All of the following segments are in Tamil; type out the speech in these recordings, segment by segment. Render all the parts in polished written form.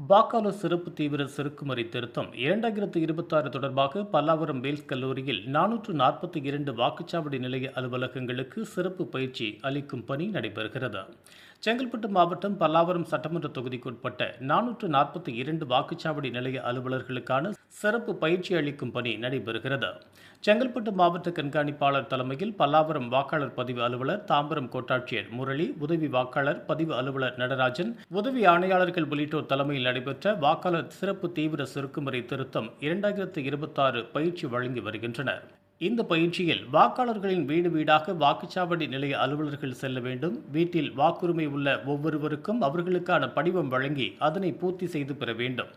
வாக்காளர் சிறப்பு தீவிர சிறுக்குமறி திருத்தம் 2026 தொடர்பாக பல்லாவரம் வேல்ஸ் கல்லூரியில் 442 வாக்குச்சாவடி நிலைய அலுவலகங்களுக்கு சிறப்பு பயிற்சி அளிக்கும் பணி நடைபெறுகிறது. செங்கல்பட்டு மாவட்டம் பல்லாவரம் சட்டமன்ற தொகுதிக்குட்பட்ட 442 வாக்குச்சாவடி நிலைய அலுவலர்களுக்கான சிறப்பு பயிற்சி அளிக்கும் பணி நடைபெறுகிறது. செங்கல்பட்டு மாவட்ட கண்காணிப்பாளர் தலைமையில் பல்லாவரம் வாக்காளர் பதிவு அலுவலர், தாம்பரம் கோட்டாட்சியர் முரளி, உதவி வாக்காளர் பதிவு அலுவலர் நடராஜன், உதவி ஆணையாளர்கள் உள்ளிட்டோர் தலைமையில் நடைபெற்ற வாக்காளர் சிறப்பு தீவிர சுருக்குமுறை திருத்தம் 2026 பயிற்சி வழங்கி வருகின்றனர். இந்த பயிற்சியில் வாக்காளர்களின் வீடு வீடாக வாக்குச்சாவடி நிலைய அலுவலர்கள் செல்ல வேண்டும். வீட்டில் வாக்குரிமை உள்ள ஒவ்வொருவருக்கும் அவர்களுக்கான படிவம் வழங்கி அதனை பூர்த்தி செய்து பெற வேண்டும்.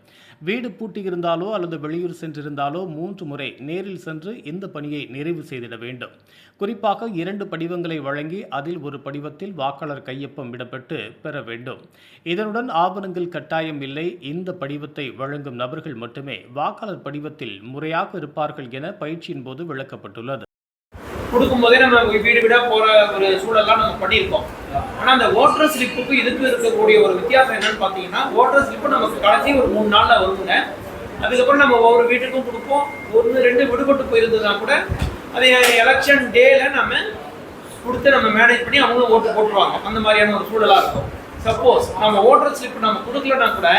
வீடு பூட்டியிருந்தாலோ அல்லது வெளியூர் சென்றிருந்தாலோ 3 முறை நேரில் சென்று இந்த பணியை நிறைவு செய்திட வேண்டும். குறிப்பாக 2 படிவங்களை வழங்கி அதில் ஒரு படிவத்தில் வாக்காளர் கையொப்பம் இடப்பட்டு பெற வேண்டும். இதனுடன் ஆவணங்கள் கட்டாயம் இல்லை. இந்த படிவத்தை வழங்கும் நபர்கள் மட்டுமே வாக்காளர் படிவத்தில் முறையாக இருப்பார்கள் என பயிற்சியின் போது விளக்கப்பட்டுள்ளது. கொடுக்கும்போதே நம்ம வீடு வீடா போற ஒரு சூழல்லாம் நம்ம பண்ணியிருக்கோம். ஆனா அந்த ஓட்டர் ஸ்லிப்புக்கு இதுக்கு இருக்கக்கூடிய ஒரு வித்தியாசம் என்னன்னு பாத்தீங்கன்னா, ஓட்டர் ஸ்லிப்பு நமக்கு கடைசி ஒரு 3 நாள்ல வருங்க. அதுக்கப்புறம் நம்ம ஒவ்வொரு வீட்டுக்கும் கொடுப்போம். 1-2 விடுபட்டு போயிருந்ததுனா கூட அதை எலெக்ஷன் டேல நம்ம கொடுத்து நம்ம மேனேஜ் பண்ணி அவங்களும் ஓட்டு போட்டுருவாங்க. அந்த மாதிரியான ஒரு சூழலா இருக்கும். சப்போஸ் நம்ம ஓட்டர் ஸ்லிப் நம்ம கொடுக்கலன்னா கூட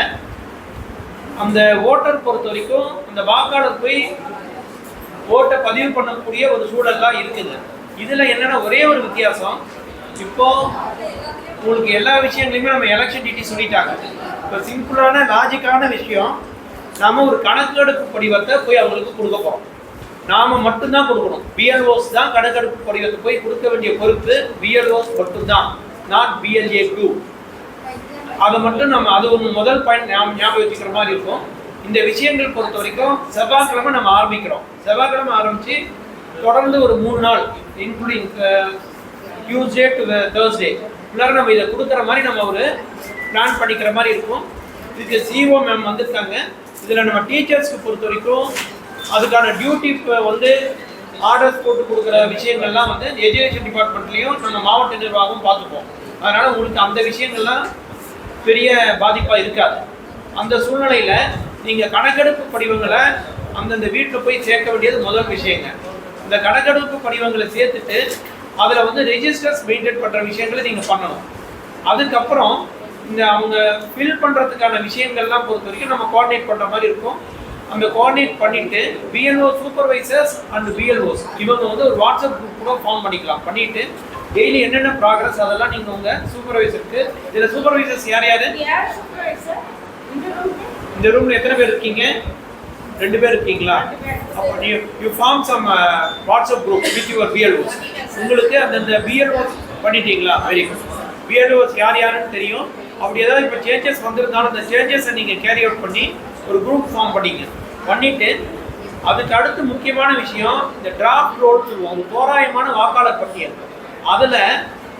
அந்த ஓட்டர் பொறுத்த வரைக்கும் அந்த வாக்காளர் போய் ஓட்டை பதிவு பண்ணக்கூடிய ஒரு சூழல்லாம் இருக்குது. இதுல என்னன்னா ஒரே ஒரு வித்தியாசம், இப்போ உங்களுக்கு எல்லா விஷயங்களையுமே நம்ம எலெக்ஷன் டிடி சொல்லிட்டாங்க. இப்போ சிம்பிளான லாஜிக்கான விஷயம், நாம ஒரு கணக்கெடுப்பு படிவத்தை போய் அவங்களுக்கு கொடுக்க போறோம். நாம மட்டும்தான் கொடுக்கணும். பிஎல்ஓஸ் தான் கணக்கெடுப்பு படிவத்தை போய் கொடுக்க வேண்டிய பொறுப்பு பிஎல்ஓஸ் மட்டும்தான், நாட் BLA2. அதை மட்டும் நம்ம அது ஒரு முதல் பாயிண்ட் ஞாபகம் வச்சுக்கிற மாதிரி இருக்கும். இந்த விஷயங்கள் பொறுத்த வரைக்கும் செவ்வாய்க்கிழமை நம்ம ஆரம்பிக்கிறோம். செவ்வாய்க்கிழமை ஆரம்பிச்சு தொடர்ந்து ஒரு 3 நாள் இன்க்ளூடிங் டியூஸ்டே டு தேர்ஸ்டே எல்லாரும் நம்ம இதை கொடுக்குற மாதிரி நம்ம ஒரு பிளான் பண்ணிக்கிற மாதிரி இருக்கும். இதுக்கு CO மேம் வந்திருக்காங்க. இதில் நம்ம டீச்சர்ஸ்க்கு பொறுத்த வரைக்கும் அதுக்கான டியூட்டி வந்து ஆர்டர்ஸ் போட்டு கொடுக்குற விஷயங்கள்லாம் வந்து எஜுகேஷன் டிபார்ட்மெண்ட்லேயும் நம்ம மாவட்ட நிர்வாகம் பார்த்துப்போம். அதனால் உங்களுக்கு அந்த விஷயங்கள்லாம் பெரிய பாதிப்பாக இருக்காது. அந்த சூழ்நிலையில் நீங்கள் கணக்கெடுப்பு படிவங்களை அந்தந்த வீட்டில் போய் சேர்க்க வேண்டியது முதல் விஷயங்க. இந்த கணக்கெடுப்பு படிவங்களை சேர்த்துட்டு அதில் வந்து ரெஜிஸ்டர்ஸ் மெயின்டைன் பண்ணுற விஷயங்களை நீங்கள் பண்ணணும். அதுக்கப்புறம் இந்த அவங்க ஃபில் பண்ணுறதுக்கான விஷயங்கள்லாம் பொறுத்த வரைக்கும் நம்ம கோஆர்டினேட் பண்ணுற மாதிரி இருக்கும். அந்த கோஆர்டினேட் பண்ணிவிட்டு BLO சூப்பர்வைசர்ஸ் அண்ட் BLOஸ் இவங்க வந்து ஒரு வாட்ஸ்அப் குரூப் கூட ஃபார்ம் பண்ணிட்டு டெய்லி என்னென்ன ப்ராக்ரஸ் அதெல்லாம் நீங்கள் உங்கள் சூப்பர்வைசருக்கு, இதில் சூப்பர்வைசர்ஸ் யார் இந்த ரூம்ல எத்தனை பேர் இருக்கீங்க? 2 பேர் இருக்கீங்களா? அப்போ you form some WhatsApp group with your BLOs. உங்களுக்கு அந்த BLOs பண்ணிட்டீங்களா? Very good. BLOs யாருன்னு தெரியும். அப்படி ஏதாவது இப்போ சேஞ்சஸ் வந்திருந்தாலும் அந்த சேஞ்சஸை நீங்கள் கேரி அவுட் பண்ணி ஒரு குரூப் ஃபார்ம் பண்ணிட்டு அதுக்கு அடுத்து முக்கியமான விஷயம் இந்த டிராஃப்ட் ரோல் சொல்லுவோம். ஒரு தோராயமான வாக்காளர் பட்டியல். அதில்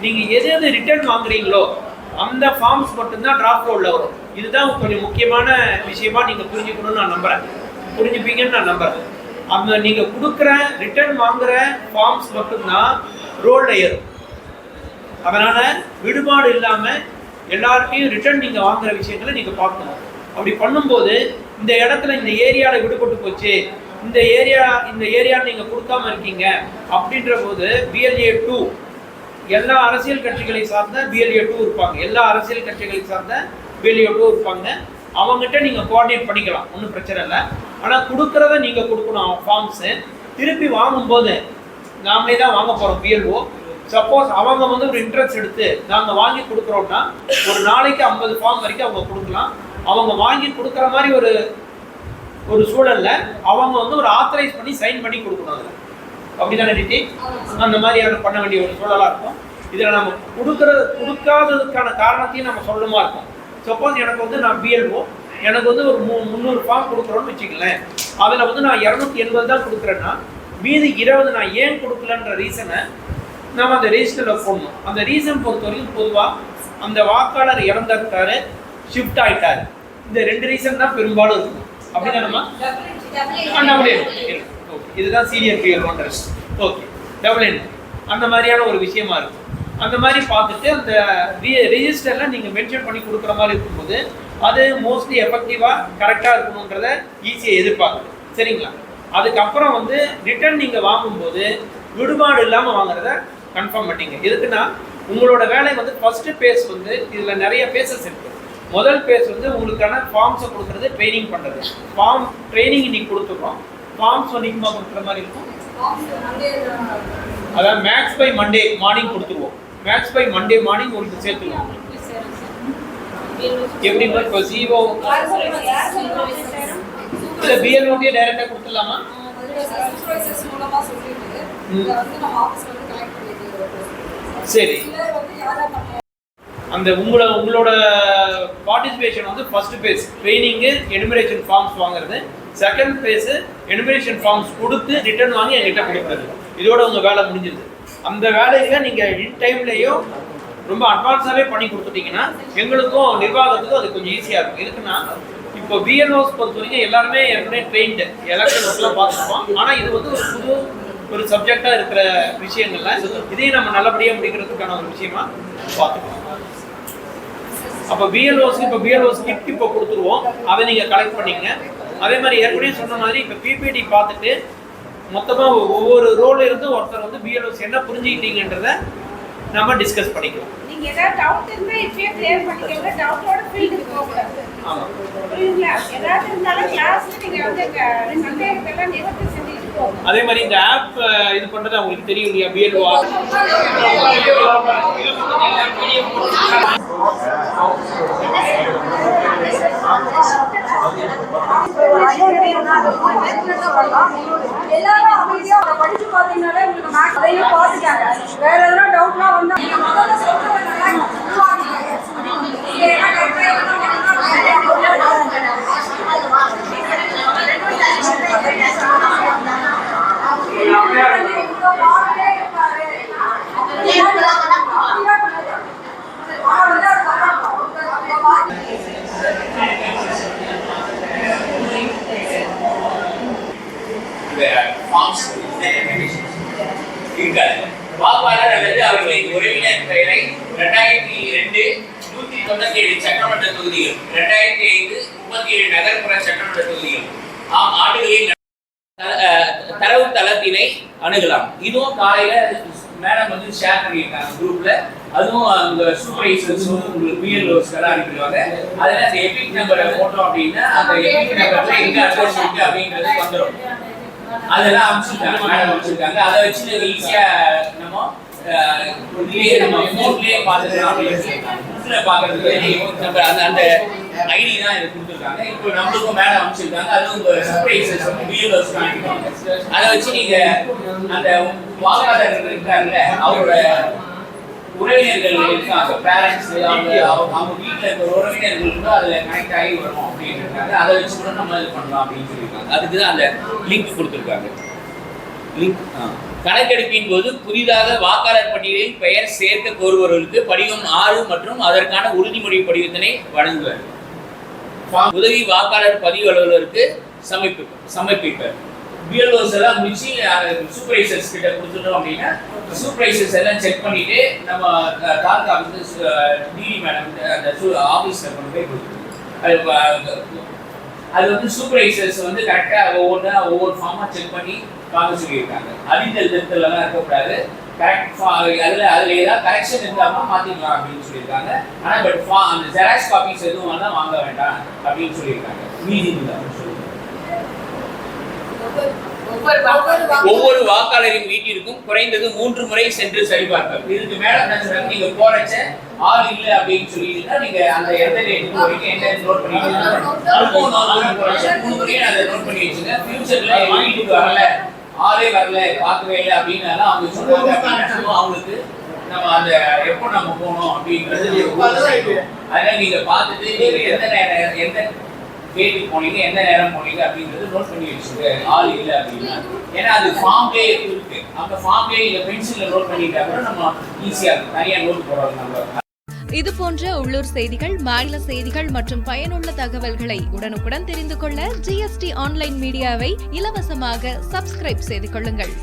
நீங்கள் எது ரிட்டர்ன் வாங்குறீங்களோ அந்த ஃபார்ம்ஸ் மட்டும்தான் டிராஃப்ட் ரோலில் வரும். இதுதான் கொஞ்சம் முக்கியமான விஷயமா நீங்கள் புரிஞ்சுக்கணும்னு நான் நம்புகிறேன். புரிஞ்சுப்பீங்கன்னு நான் நம்புகிறேன். அந்த நீங்கள் கொடுக்குற ரிட்டர்ன் வாங்குற ஃபார்ம்ஸ் மட்டும்தான் ரோலில் ஏறும். அதனால் விடுபாடு இல்லாமல் எல்லாருக்கையும் ரிட்டர்ன் நீங்கள் வாங்குற விஷயங்களை நீங்கள் பார்க்கணும். அப்படி பண்ணும்போது இந்த இடத்துல இந்த ஏரியாவில் விடுபட்டு போச்சு, இந்த ஏரியா நீங்கள் கொடுக்காம இருக்கீங்க அப்படின்ற போது BLA2 எல்லா அரசியல் கட்சிகளை சார்ந்த BLA2 இருப்பாங்க. எல்லா அரசியல் கட்சிகளை சார்ந்த BLA2 இருப்பாங்க. அவங்ககிட்ட நீங்கள் கோஆர்டினேட் பண்ணிக்கலாம், ஒன்றும் பிரச்சனை இல்லை. ஆனால் கொடுக்குறத நீங்கள் கொடுக்கணும். ஃபார்ம்ஸு திருப்பி வாங்கும்போது நாமளே தான் வாங்க போகிறோம் BLO. சப்போஸ் அவங்க வந்து ஒரு இன்ட்ரெஸ்ட் எடுத்து நாங்கள் வாங்கி கொடுக்குறோம்னா ஒரு நாளைக்கு 50 ஃபார்ம் வரைக்கும் அவங்க கொடுக்கலாம். அவங்க வாங்கி கொடுக்குற மாதிரி ஒரு சூழலில் அவங்க வந்து ஒரு ஆத்தரைஸ் பண்ணி சைன் பண்ணி கொடுக்கணும். அதில் அப்படிதானே டிடி? அந்த மாதிரியான பண்ண வேண்டிய ஒரு சூழலாக இருக்கும். இதில் நம்ம கொடுக்காததுக்கான காரணத்தையும் நம்ம சொல்லணுமா இருக்கும். சப்போஸ் எனக்கு வந்து நான் BLO எனக்கு வந்து ஒரு 300 ஃபார்ம் கொடுக்குறோன்னு வச்சுக்கலேன். அதில் வந்து நான் 280 தான் கொடுக்குறேன்னா மீதி 20 நான் ஏன் கொடுக்கலன்ற ரீசனை நம்ம அந்த ரெஜிஸ்டரில் போடணும். அந்த ரீசன் பொறுத்த வரைக்கும் பொதுவாக அந்த வாக்காளர் இறந்துட்டாரு, ஷிஃப்ட் ஆகிட்டாரு, இந்த 2 ரீசன் தான் பெரும்பாலும் இருக்கும். அப்படிதானம்மா? இதுதான் senior BLO. Okay, double N அந்த மாதிரியான ஒரு விஷயமா இருக்கும். அந்த மாதிரி பார்த்துட்டு அந்த ரெஜிஸ்டரில் நீங்கள் மென்ஷன் பண்ணி கொடுக்குற மாதிரி இருக்கும்போது அது மோஸ்ட்லி எஃபெக்டிவாக கரெக்டாக இருக்கணுன்றத ஈஸியாக எதிர்பார்க்குது. சரிங்களா? அதுக்கப்புறம் வந்து ரிட்டர்ன் நீங்கள் வாங்கும்போது விடுபாடு இல்லாமல் வாங்குறத கன்ஃபார்ம் பண்ணிங்க. எதுக்குன்னா உங்களோட வேலை வந்து ஃபஸ்ட்டு பேஸ் வந்து இதில் நிறைய பேசஸ் இருக்குது. முதல் பேஸ் வந்து உங்களுக்கான ஃபார்ம்ஸை கொடுக்குறது, ட்ரைனிங் பண்ணுறது. ஃபார்ம் ட்ரைனிங் இன்னைக்கு கொடுத்துருக்கோம். ஃபார்ம்ஸ் அதிகமாக கொடுக்குற மாதிரி இருக்கும். அதான் மேக்ஸ் பை மண்டே மார்னிங் கொடுத்துருவோம். மேக்ஸ் பை மண்டே மார்னிங் உங்களுக்கு சேர்த்துருவோம். எப்படி இப்போ ஜீவோ இல்லை பிஎல்ஓக்கே டைரெக்டாக கொடுத்துடலாமா? சரி, அந்த உங்களோட பார்ட்டிசிபேஷன் வந்து ஃபர்ஸ்ட் பேஸ் ட்ரைனிங்கு, எனுமரேஷன் ஃபார்ம்ஸ் வாங்குறது. செகண்ட் பேஸ் எனுமரேஷன் ஃபார்ம்ஸ் கொடுத்து ரிட்டர்ன் வாங்கி என்கிட்ட கொடுக்குறது. இதோட உங்கள் வேலை முடிஞ்சிருது. அந்த வேலையை நீங்கள் இன் டைம்லேயோ ரொம்ப அட்வான்ஸாகவே பண்ணி கொடுத்துட்டீங்கன்னா எங்களுக்கும் நிர்வாகத்துக்கும் அது கொஞ்சம் ஈஸியாக இருக்கும். எதுக்குன்னா இப்போ பிஎல்ஓஸ் பொறுத்த வரைக்கும் எல்லாருமே ஏற்கனவே ட்ரெயின்டு எலக்ஷன்ஸ்லாம் பார்த்துருப்போம். ஆனால் இது வந்து ஒரு புது ஒரு சப்ஜெக்டாக இருக்கிற விஷயங்கள்ல இதையும் நம்ம நல்லபடியாக முடிக்கிறதுக்கான ஒரு விஷயமா பார்த்துக்கோம். அப்போ பிஎல்ஓஸ் கிட் இப்போ கொடுத்துருவோம். அதை நீங்கள் கலெக்ட் பண்ணிங்க. அதே மாதிரி ஏற்கனவே சொன்ன மாதிரி இப்போ பிபிடி பார்த்துட்டு மொத்தமாக ஒவ்வொரு ரோல இருந்து ஒருத்தர் வந்து பிஎல்ஓஸ் என்ன புரிஞ்சுக்கிட்டீங்கன்றத நம்ம டிஸ்கஸ் பண்ணிக்கலாம். நீங்க ஏதாவது டவுட் இருந்தா இப்பவே கிளியர் பண்ணிக்கங்க. டவுட்டோட ஃபீல்டுக்கு போக கூடாது. ஆமா, புரியுங்களா? ஏதாவது இருந்தாலும் கிளாஸ்ல நீங்க வந்து சந்தேகத்தெல்லாம் நிவர்த்தி செஞ்சுட்டு போங்க. அதே மாதிரி இந்த ஆப் இது பண்றது உங்களுக்கு தெரியும் இல்லையா? பிஎல்ஓ எல்லாரும் அமைதியா படிச்சு பாத்தீங்கன்னாலே உங்களுக்கு மேக்ஸ் அதையும் பாத்துட்டாங்க. வேற எதனா டவுட்னா வந்தா நீங்க முதல்ல சொல்றது நல்லா வாக்காளர் அல்லது அவர்களின் உறவினர் பெயரை 2002 197 சட்டமன்ற தொகுதிகள், 2005 37 நகர்ப்புற சட்டமன்ற தொகுதிகள் ஆண்டுகளில் தரவு தளத்தினை அணுகலாம். இதுவும் காலையில மேடம் வந்து ஷேர் பண்ணியிருக்காங்க குரூப்ல. அதுவும் அந்த சூப்பர்வைசர்ஸ் உங்களுக்கு பிஎல்ஓஸ் எல்லாம் அனுப்பிடுவாங்க. அதில் அந்த எபிக் நம்பரை போட்டோம் அப்படின்னா அந்த எபிக் நம்பர்ல எங்க அட்ரஸ் இருக்கு அப்படின்றது வந்துடும். அதெல்லாம் அமைச்சிருக்காங்க, மேடம் அமைச்சிருக்காங்க. அதை வச்சு ஈஸியா நம்ம ஃபோன்லயே பார்த்துக்கலாம் அப்படின்னு பாக்குறதுக்கு நம்ம அந்த ஐடி தான் இதை கொடுத்துருக்காங்க. இப்போ நம்மளுக்கும் மேடம் அமைச்சிருக்காங்க. அதுவும் உங்க சர்ப்ரைசஸ் பிஎல்ஓஸ் அனுப்பிடுவாங்க. அதை வச்சு நீங்க அந்த வாக்காளர் இருக்காங்கல்ல அவரோட உறவினர்கள் இருக்காங்க, பேரண்ட்ஸ் அவங்க வீட்டில் இருக்கிற உறவினர்களுக்கு அதில் கனெக்ட் ஆகி வரும் அப்படின்னு இருக்காங்க. அதை வச்சு கூட நம்ம இது பண்ணலாம் அப்படின்னு சொல்லியிருக்காங்க. அதுக்கு தான் அந்த லிங்க் கொடுத்துருக்காங்க. லிங்க் கணக்கெடுப்பின் போது புதிதாக வாக்காளர் பட்டியலில் பெயர் சேர்க்க கோருபவர்களுக்கு படிவம் 6 மற்றும் அதற்கான உறுதிமொழி படிவத்தினை வழங்குவார். உதவி வாக்காளர் பதிவு அலுவலருக்கு சமர்ப்பிப்பார். பிஎல்ஓஸ் எல்லாம் முடிச்சு சூப்பர்வைசர்ஸ் கிட்ட கொடுத்துட்டோம் அப்படின்னா சூப்பர்வைசர்ஸ் எல்லாம் செக் பண்ணிட்டு நம்ம தாலுகா ஆஃபீஸ் டிடி மேடம் அந்த ஆஃபீஸில் கொண்டு போய் கொடுத்துருவோம். அது வந்து சூப்பர்வைசர்ஸ் வந்து கரெக்டாக ஒவ்வொரு ஃபார்மாக செக் பண்ணி பார்க்க சொல்லியிருக்காங்க. அடித்தல் திருத்தலாம் இருக்கக்கூடாது. கரெக்ட் அதில் ஏதாவது கரெக்ஷன் இருந்தாலும் மாற்றிக்கலாம் அப்படின்னு சொல்லியிருக்காங்க. ஆனால் பட் அந்த ஜெராக்ஸ் காப்பீஸ் எதுவும் வேணால் வாங்க வேண்டாம் அப்படின்னு சொல்லியிருக்காங்க. மீதி ஒவ்வொரு வாக்காளரின் வீட்டிற்கும் குறைந்தது 3 முறை சென்று சரிபார்க்க. இதுக்கு மேடம் என்ன சொல்றாங்க, நீங்க போறச்ச ஆள் இல்ல அப்படின்னு சொல்லிட்டா நீங்க அந்த எந்த டேட் வரைக்கும் என்ன நோட் பண்ணிட்டீங்க 3 முறையை அதை நோட் பண்ணி வச்சுங்க. ஃபியூச்சர்ல வீட்டுக்கு வரல, ஆளே வரல, பார்க்கவே இல்லை அப்படின்னு அவங்க சொல்லுவாங்க. அவங்களுக்கு நம்ம அந்த எப்போ நம்ம போனோம் அப்படின்றது அதனால நீங்க பார்த்துட்டு நீங்க எந்த டேட்டுக்கு போனீங்க, எந்த நேரம் போனீங்க அப்படின்றது நோட் பண்ணி வச்சுங்க. ஆள் இல்லை அப்படின்னா ஏன்னா அது ஃபார்ம்லேயே இருக்கு. அந்த ஃபார்ம்லேயே நீங்க பென்சில்ல நோட் பண்ணிட்டா கூட நம்ம ஈஸியா இருக்கும். தனியா நோட் போடுறது நம்ம. இது போன்ற உள்ளூர் செய்திகள், மாநில செய்திகள் மற்றும் பயனுள்ள தகவல்களை உடனுக்குடன் தெரிந்து கொள்ள GST ஆன்லைன் மீடியாவை இலவசமாக சப்ஸ்கிரைப் செய்து கொள்ளுங்கள்.